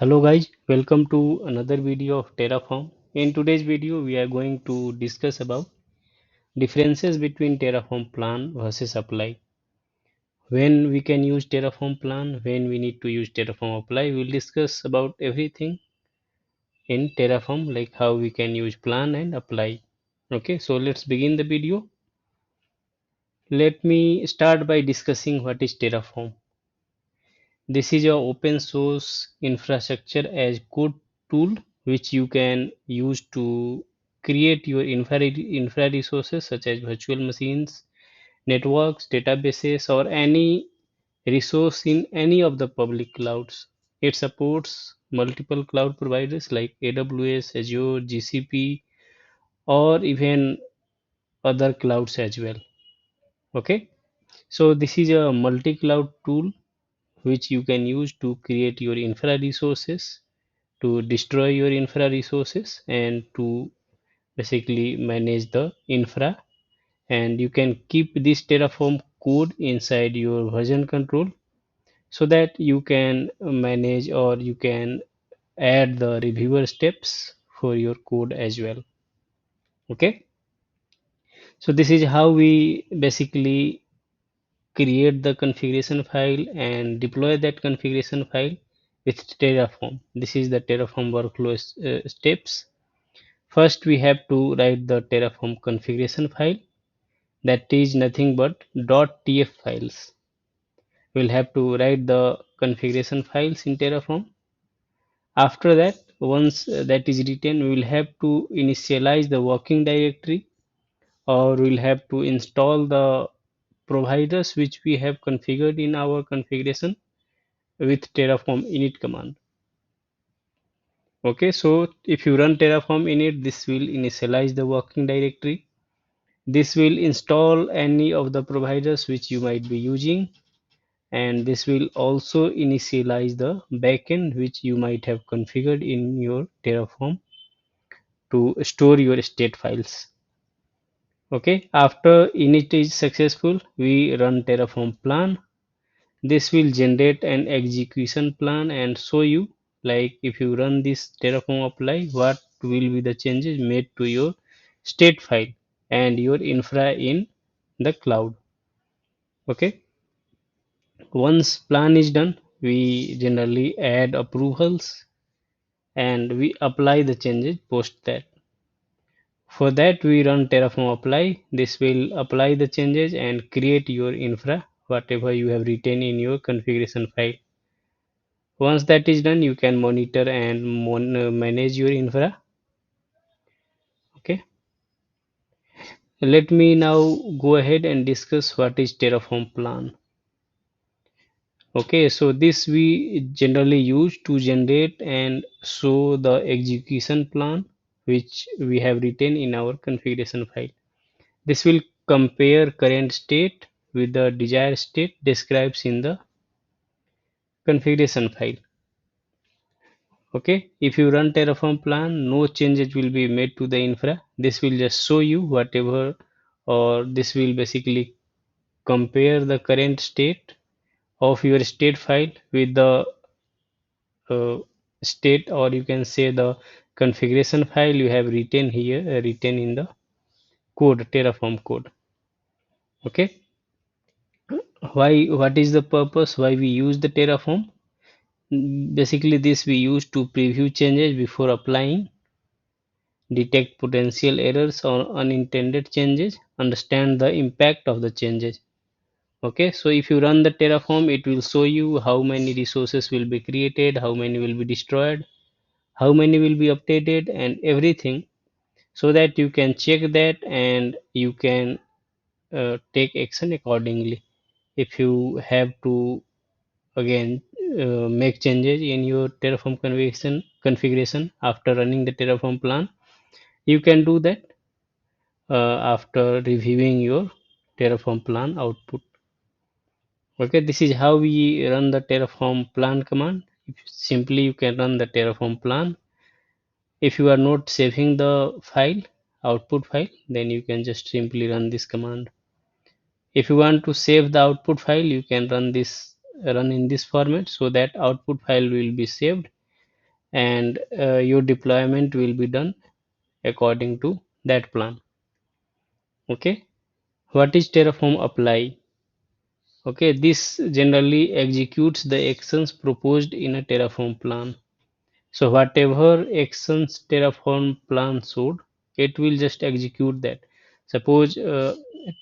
Hello guys, welcome to another video of Terraform. In today's video, we are going to discuss about differences between Terraform plan versus apply. When we can use Terraform plan, when we need to use Terraform apply, we'll discuss about everything in Terraform, like how we can use plan and apply. Okay, so let's begin the video. Let me start by discussing what is Terraform. This is your open source infrastructure as code tool which you can use to create your infra resources such as virtual machines, networks, databases, or any resource in any of the public clouds. It supports multiple cloud providers like AWS, Azure, GCP, or even other clouds as well. Okay, so this is a multi-cloud tool which you can use to create your infra resources, to destroy your infra resources, and to basically manage the infra. And you can keep this Terraform code inside your version control so that you can manage or you can add the reviewer steps for your code as well. Okay, so this is how we basically create the configuration file and deploy that configuration file with Terraform. This is the Terraform workflow steps. First, we have to write the Terraform configuration file, that is nothing but .tf files. We'll have to write the configuration files in Terraform. After that, once that is written, we will have to initialize the working directory, or we'll have to install the providers which we have configured in our configuration with Terraform init command. Okay, so if you run Terraform init, this will initialize the working directory. This will install any of the providers which you might be using, and this will also initialize the backend which you might have configured in your Terraform to store your state files. Okay, after init is successful, we run Terraform plan. This will generate an execution plan and show you, like if you run this Terraform apply, what will be the changes made to your state file and your infra in the cloud. Okay, once plan is done, we generally add approvals and we apply the changes post that. For that, we run Terraform apply. This will apply the changes and create your infra, whatever you have written in your configuration file. Once that is done, you can monitor and manage your infra. Okay, let me now go ahead and discuss what is Terraform plan. Okay, so this we generally use to generate and show the execution plan which we have written in our configuration file. This will compare current state with the desired state describes in the configuration file. Okay, if you run Terraform plan, no changes will be made to the infra. This will just show you whatever, or this will basically compare the current state of your state file with the uh, state, or you can say the configuration file you have written here, written in the code, Terraform code. Okay, why? What is the purpose? Why we use the Terraform? Basically, this we use to preview changes before applying, detect potential errors or unintended changes, understand the impact of the changes. Okay, so if you run the Terraform, it will show you how many resources will be created, how many will be destroyed, how many will be updated, and everything, so that you can check that and you can take action accordingly. If you have to again make changes in your Terraform configuration after running the Terraform plan, you can do that after reviewing your Terraform plan output. Okay, this is how we run the Terraform plan command. Simply you can run the Terraform plan. If you are not saving the file, output file, then you can just simply run this command. If you want to save the output file, you can run in this format so that output file will be saved and your deployment will be done according to that plan. Okay, what is Terraform apply? Okay, this generally executes the actions proposed in a Terraform plan. So whatever actions Terraform plan showed, it will just execute that. Suppose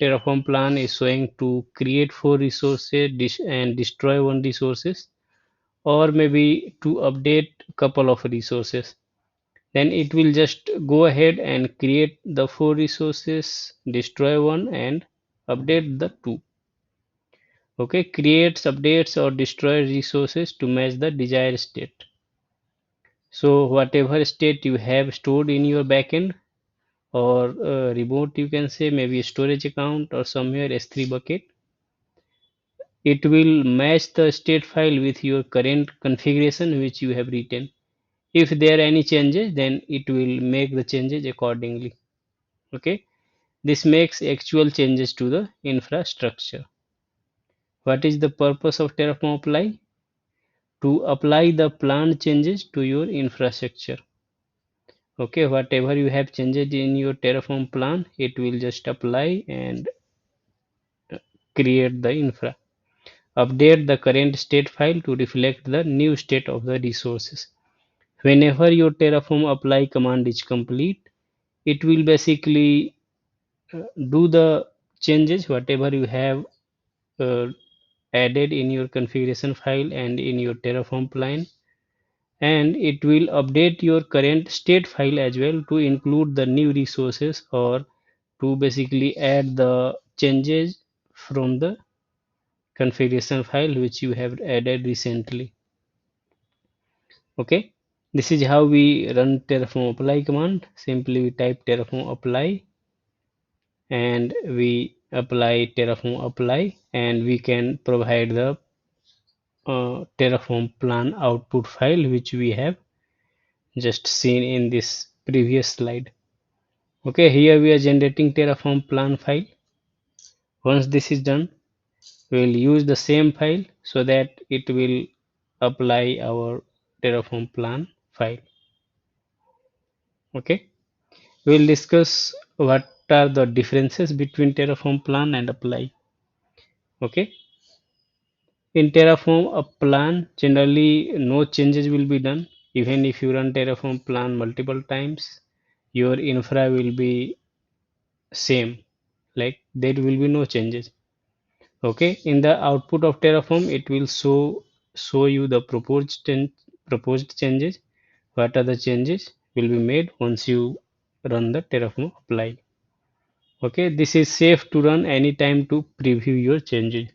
Terraform plan is showing to create 4 resources and destroy 1 resources, or maybe to update couple of resources. Then it will just go ahead and create the 4 resources, destroy one, and update the two. Okay, creates, updates, or destroy resources to match the desired state. So whatever state you have stored in your backend or remote, you can say maybe a storage account or somewhere S3 bucket, it will match the state file with your current configuration which you have written. If there are any changes, then it will make the changes accordingly. Okay, this makes actual changes to the infrastructure. What is the purpose of Terraform apply? To apply the planned changes to your infrastructure. Okay, whatever you have changed in your Terraform plan, it will just apply and create the infra. Update the current state file to reflect the new state of the resources. Whenever your Terraform apply command is complete, it will basically do the changes whatever you have uh, added in your configuration file and in your Terraform plan, and it will update your current state file as well to include the new resources or to basically add the changes from the configuration file which you have added recently. Okay, this is how we run Terraform apply command. Simply we type Terraform apply and we apply Terraform apply, and we can provide the Terraform plan output file which we have just seen in this previous slide. Okay, here we are generating Terraform plan file. Once this is done, we will use the same file so that it will apply our Terraform plan file. Okay, we will discuss what are the differences between Terraform plan and apply. Okay, in Terraform, a plan generally no changes will be done. Even if you run Terraform plan multiple times, your infra will be same, like there will be no changes. Okay, in the output of Terraform, it will show you the proposed changes. What are the changes will be made once you run the Terraform apply. Okay, this is safe to run anytime to preview your changes.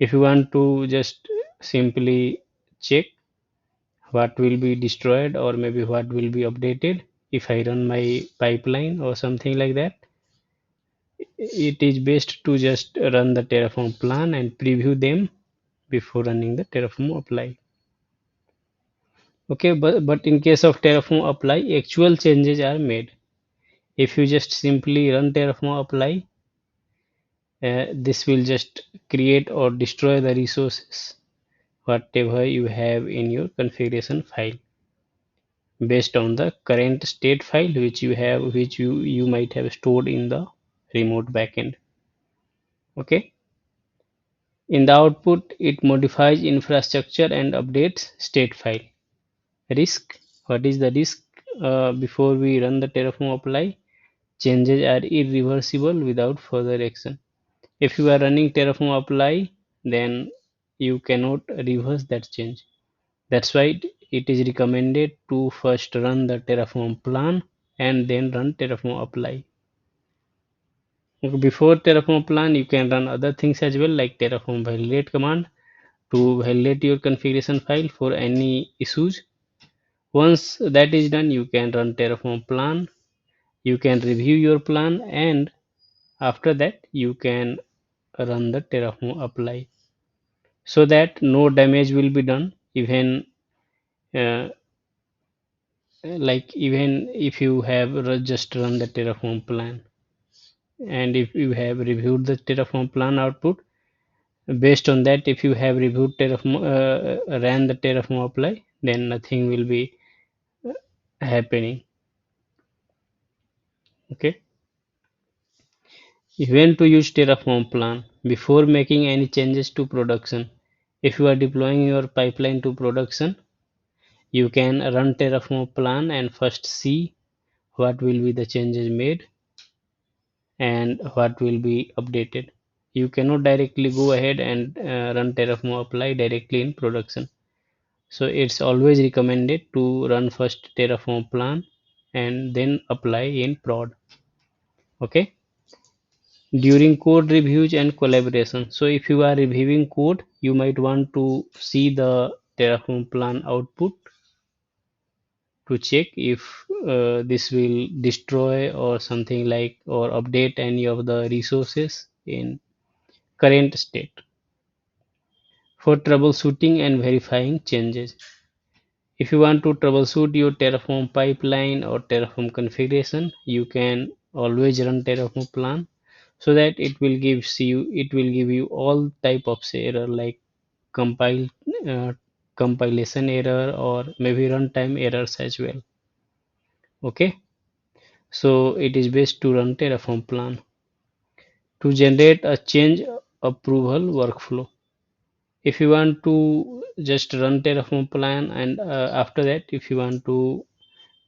If you want to just simply check what will be destroyed or maybe what will be updated, if I run my pipeline or something like that, it is best to just run the Terraform plan and preview them before running the Terraform apply. Okay, but in case of Terraform apply, actual changes are made. If you just simply run Terraform apply, this will just create or destroy the resources whatever you have in your configuration file based on the current state file which you have, which you might have stored in the remote backend. Okay, in the output it modifies infrastructure and updates state file. Risk, what is the risk? Before we run the Terraform apply, changes are irreversible without further action. If you are running Terraform apply, then you cannot reverse that change. That's why it is recommended to first run the Terraform plan and then run Terraform apply. Before Terraform plan, you can run other things as well, like Terraform validate command to validate your configuration file for any issues. Once that is done, you can run Terraform plan, you can review your plan, and after that you can run the Terraform apply so that no damage will be done. Even uh, like even if you have just run the Terraform plan, and if you have reviewed the Terraform plan output, based on that, if you have reviewed Terraform ran the Terraform apply, then nothing will be happening. Okay, when to use Terraform plan before making any changes to production. If you are deploying your pipeline to production, you can run Terraform plan and first see what will be the changes made and what will be updated. You cannot directly go ahead and run Terraform apply directly in production. So it's always recommended to run first Terraform plan and then apply in prod. Okay. During code reviews and collaboration. So if you are reviewing code, you might want to see the Terraform plan output to check if this will destroy or something like or update any of the resources in current state. For troubleshooting and verifying changes, if you want to troubleshoot your Terraform pipeline or Terraform configuration, you can always run Terraform plan so that it will give you all type of say error like compile uh, compilation error or maybe runtime errors as well. Okay, so it is best to run Terraform plan to generate a change approval workflow. If you want to just run Terraform plan and after that if you want to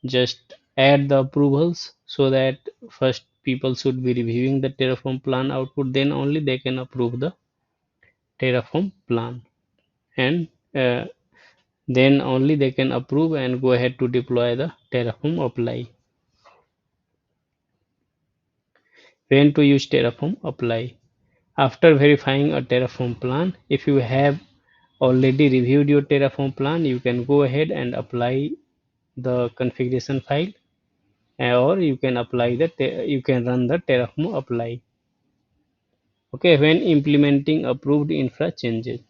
just add the approvals so that first people should be reviewing the Terraform plan output, then only they can approve the Terraform plan, and then only they can approve and go ahead to deploy the Terraform apply. When to use Terraform apply? After verifying a Terraform plan, if you have already reviewed your Terraform plan, you can go ahead and apply the configuration file, or you can you can run the Terraform apply. Okay, when implementing approved infra changes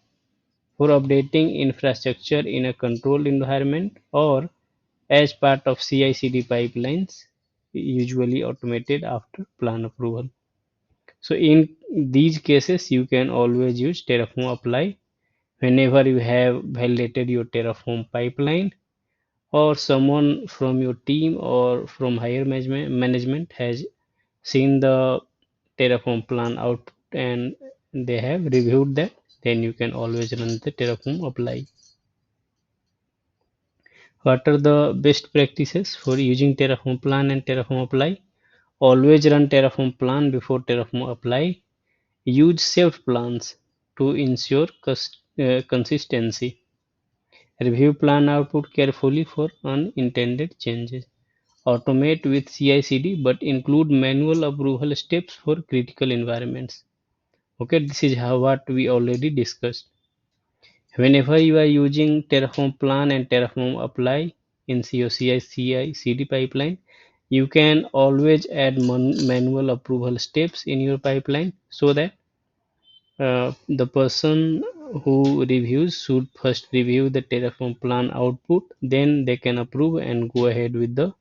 for updating infrastructure in a controlled environment or as part of CI/CD pipelines, usually automated after plan approval. So in these cases, you can always use Terraform apply whenever you have validated your Terraform pipeline or someone from your team or from higher management has seen the Terraform plan output and they have reviewed that, then you can always run the Terraform apply. What are the best practices for using Terraform plan and Terraform apply? Always run Terraform plan before Terraform apply. Use saved plans to ensure consistency. Review plan output carefully for unintended changes. Automate with CI/CD but include manual approval steps for critical environments. Okay, this is how what we already discussed. Whenever you are using Terraform plan and Terraform apply in COCI CI/CD pipeline, you can always add manual approval steps in your pipeline so that the person who reviews should first review the Terraform plan output, then they can approve and go ahead with the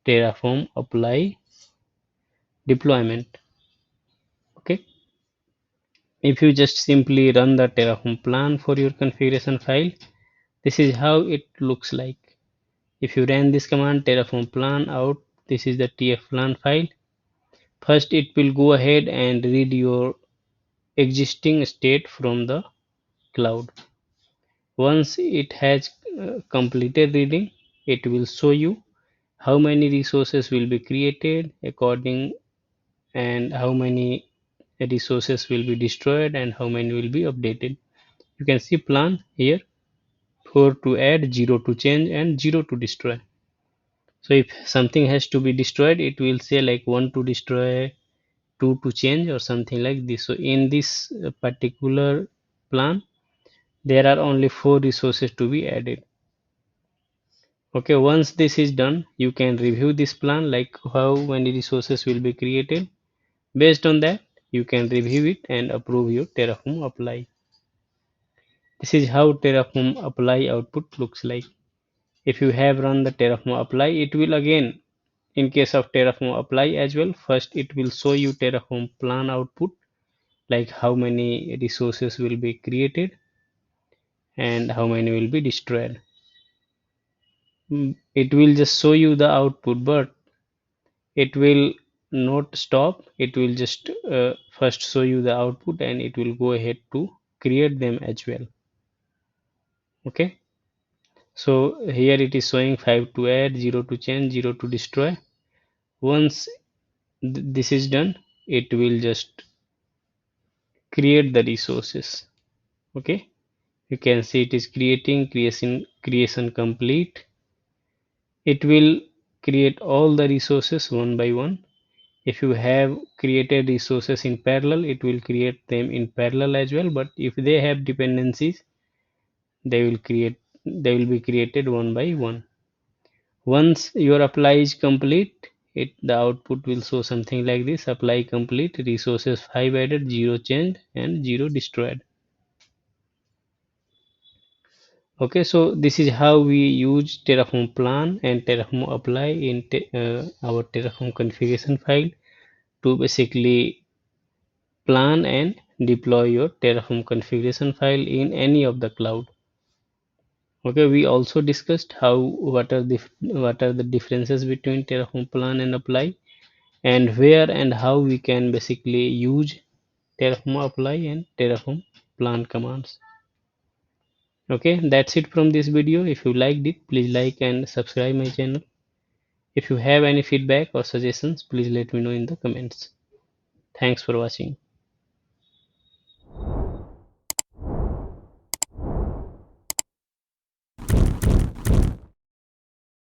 Terraform apply deployment. Okay, if you just simply run the Terraform plan for your configuration file, this is how it looks like. If you ran this command terraform plan out, this is the tf plan file. First it will go ahead and read your existing state from the cloud. Once it has completed reading, it will show you how many resources will be created according and how many resources will be destroyed and how many will be updated. You can see plan here: 4 to add, 0 to change and 0 to destroy. So if something has to be destroyed, it will say like 1 to destroy, 2 to change or something like this. So in this particular plan, there are only 4 resources to be added. Okay, once this is done, you can review this plan like how many resources will be created. Based on that, you can review it and approve your Terraform apply. This is how Terraform apply output looks like. If you have run the Terraform apply, it will again, in case of Terraform apply as well, first it will show you Terraform plan output, like how many resources will be created and how many will be destroyed. it will just show you the output, but it will not stop. It will just first show you the output, and it will go ahead to create them as well. Okay, so here it is showing 5 to add, 0 to change, 0 to destroy. Once this is done, it will just create the resources. Okay, you can see it is creation complete. It will create all the resources one by one. If you have created resources in parallel, it will create them in parallel as well, but if they have dependencies, they will be created one by one. Once your apply is complete, the output will show something like this: apply complete, resources 5 added, 0 changed, and 0 destroyed. Okay, so this is how we use Terraform plan and Terraform apply in our Terraform configuration file to basically plan and deploy your Terraform configuration file in any of the cloud. Okay, we also discussed what are the differences between Terraform plan and apply, and where and how we can basically use Terraform apply and Terraform plan commands. Okay, that's it from this video. If you liked it, please like and subscribe my channel. If you have any feedback or suggestions, please let me know in the comments. Thanks for watching.